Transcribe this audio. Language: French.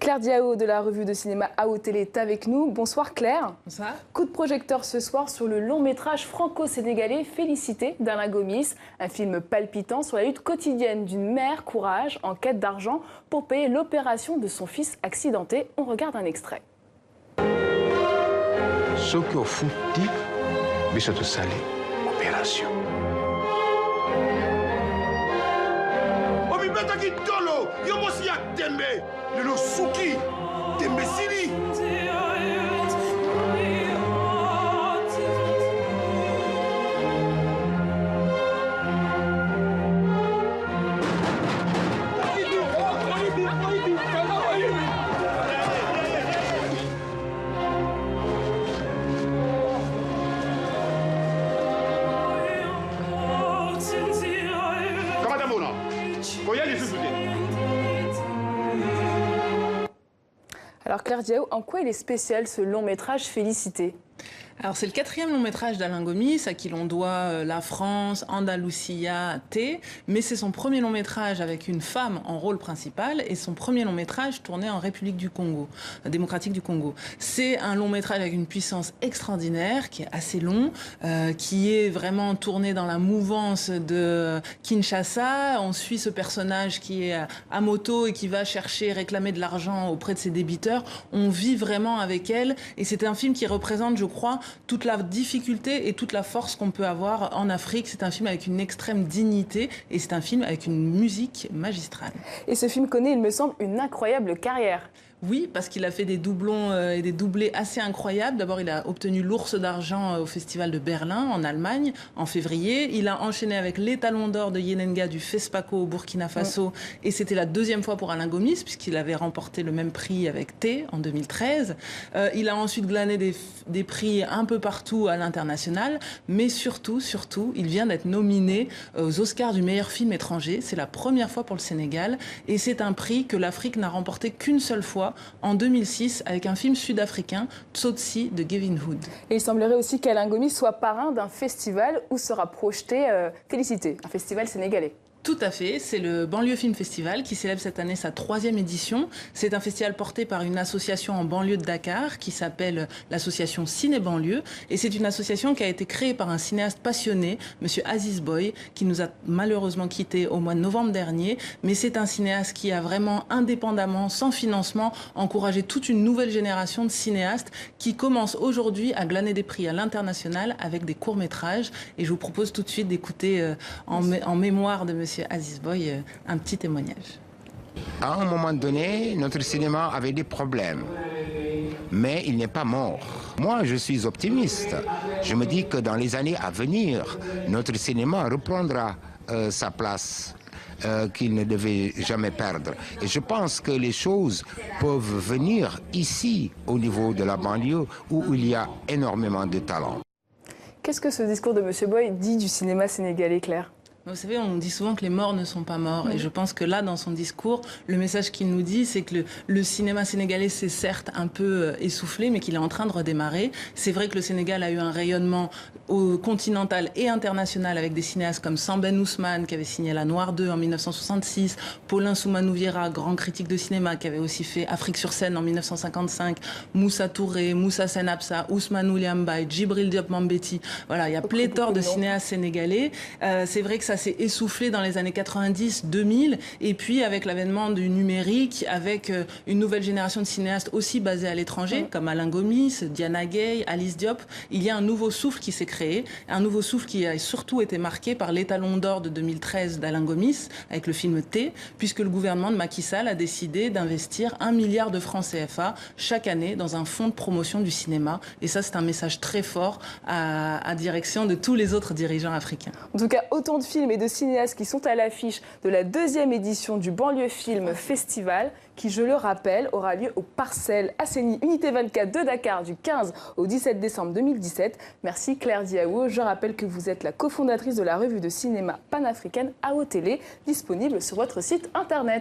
Claire Diao de la revue de cinéma AO Télé est avec nous. Bonsoir Claire. Bonsoir. Coup de projecteur ce soir sur le long métrage franco-sénégalais Félicité d'Alain Gomis, un film palpitant sur la lutte quotidienne d'une mère courage en quête d'argent pour payer l'opération de son fils accidenté. On regarde un extrait. Soko Fouti, Bissoto Salé, opération. Taki dolo, yomosi ya tembe, lelo suki, tembe siri. Alors Claire Diao, en quoi il est spécial ce long métrage Félicité ? Alors c'est le 4e long métrage d'Alain Gomis, à qui l'on doit La France, Andalusia, T, mais c'est son premier long métrage avec une femme en rôle principal et son premier long métrage tourné en République du Congo, démocratique du Congo. C'est un long métrage avec une puissance extraordinaire, qui est assez long, qui est vraiment tourné dans la mouvance de Kinshasa. On suit ce personnage qui est à moto et qui va chercher, réclamer de l'argent auprès de ses débiteurs. On vit vraiment avec elle et c'est un film qui représente, je crois, toute la difficulté et toute la force qu'on peut avoir en Afrique. C'est un film avec une extrême dignité et c'est un film avec une musique magistrale. Et ce film connaît, il me semble, une incroyable carrière. Oui, parce qu'il a fait des doublons et des doublés assez incroyables. D'abord, il a obtenu l'Ours d'Argent au Festival de Berlin, en Allemagne, en février. Il a enchaîné avec l'Étalon d'Or de Yenenga du FESPACO au Burkina Faso. Et c'était la 2e fois pour Alain Gomis, puisqu'il avait remporté le même prix avec T en 2013. Il a ensuite glané des prix un peu partout à l'international. Mais surtout, il vient d'être nominé aux Oscars du meilleur film étranger. C'est la première fois pour le Sénégal. Et c'est un prix que l'Afrique n'a remporté qu'une seule fois, en 2006, avec un film sud-africain, Tsotsi de Gavin Hood. Et il semblerait aussi qu'Alain Gomis soit parrain d'un festival où sera projeté Félicité, un festival sénégalais. Tout à fait, c'est le Banlieue Film Festival qui célèbre cette année sa 3e édition. C'est un festival porté par une association en banlieue de Dakar qui s'appelle l'association Ciné Banlieue. Et c'est une association qui a été créée par un cinéaste passionné, Monsieur Aziz Boy, qui nous a malheureusement quittés au mois de novembre dernier. Mais c'est un cinéaste qui a vraiment indépendamment, sans financement, encouragé toute une nouvelle génération de cinéastes qui commencent aujourd'hui à glaner des prix à l'international avec des courts-métrages. Et je vous propose tout de suite d'écouter en mémoire de Monsieur Aziz Boy, un petit témoignage. À un moment donné, notre cinéma avait des problèmes, mais il n'est pas mort. Moi, je suis optimiste. Je me dis que dans les années à venir, notre cinéma reprendra sa place qu'il ne devait jamais perdre. Et je pense que les choses peuvent venir ici, au niveau de la banlieue, où il y a énormément de talent. Qu'est-ce que ce discours de Monsieur Boy dit du cinéma sénégalais, Claire ? Vous savez, on dit souvent que les morts ne sont pas morts. Et je pense que là, dans son discours, le message qu'il nous dit, c'est que le cinéma sénégalais s'est certes un peu essoufflé, mais qu'il est en train de redémarrer. C'est vrai que le Sénégal a eu un rayonnement continental et international avec des cinéastes comme Sambène Ousmane, qui avait signé La Noire 2 en 1966, Paulin Soumanou Viera, grand critique de cinéma, qui avait aussi fait Afrique sur scène en 1955, Moussa Touré, Moussa Senabsa, Ousmane Ouliambaye, Djibril Diop Mambéty. Voilà, il y a pléthore de cinéastes sénégalais. C'est vrai que ça s'est essoufflé dans les années 90, 2000, et puis avec l'avènement du numérique, avec une nouvelle génération de cinéastes aussi basés à l'étranger, comme Alain Gomis, Diana Gay, Alice Diop, il y a un nouveau souffle qui s'est créé, un nouveau souffle qui a surtout été marqué par l'Étalon d'Or de 2013 d'Alain Gomis, avec le film T, puisque le gouvernement de Macky Sall a décidé d'investir 1 milliard de francs CFA chaque année dans un fonds de promotion du cinéma, et ça c'est un message très fort à direction de tous les autres dirigeants africains. En tout cas, autant de films et de cinéastes qui sont à l'affiche de la 2e édition du Banlieue Film Festival, qui, je le rappelle, aura lieu aux Parcelles Asseni Unité 24 de Dakar du 15 au 17 décembre 2017. Merci Claire Diao. Je rappelle que vous êtes la cofondatrice de la revue de cinéma panafricaine AO Télé, disponible sur votre site internet.